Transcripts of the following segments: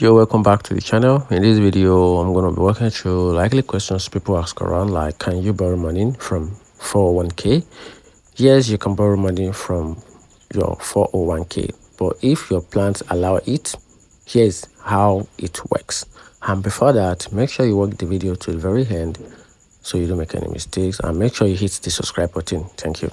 Yo, welcome back to the channel. In this video, I'm going to be walking through likely questions people ask around, like, can you borrow money from 401k? Yes, you can borrow money from your 401k, but if your plans allow it, here's how it works. And before that, make sure you watch the video to the very end so you don't make any mistakes, and make sure you hit the subscribe button. Thank you.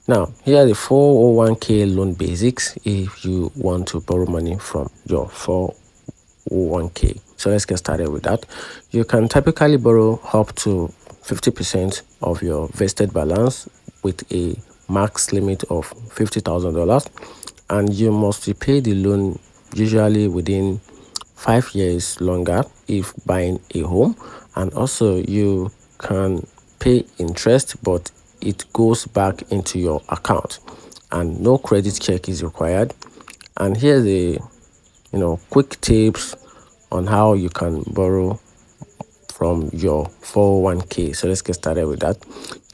Now, here are the 401k loan basics if you want to borrow money from your 401k. So let's get started with that. You can typically borrow up to 50% of your vested balance with a max limit of $50,000, and you must repay the loan usually within 5 years longer if buying a home. And also you can pay interest, but it goes back into your account and no credit check is required. And here's a quick tips on how you can borrow from your 401k. So let's get started with that.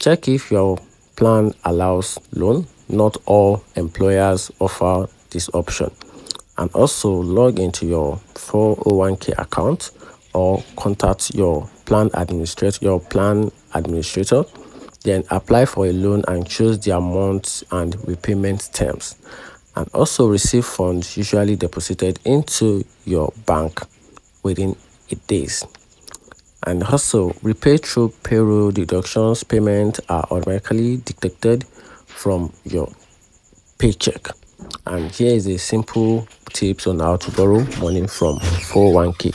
Check if your plan allows loan. Not all employers offer this option. And also log into your 401k account or contact your plan administrator, then apply for a loan and choose the amount and repayment terms. And also receive funds usually deposited into your bank within 8 days. And also repay through payroll deductions. Payments are automatically deducted from your paycheck. And here is a simple tips on how to borrow money from 401k.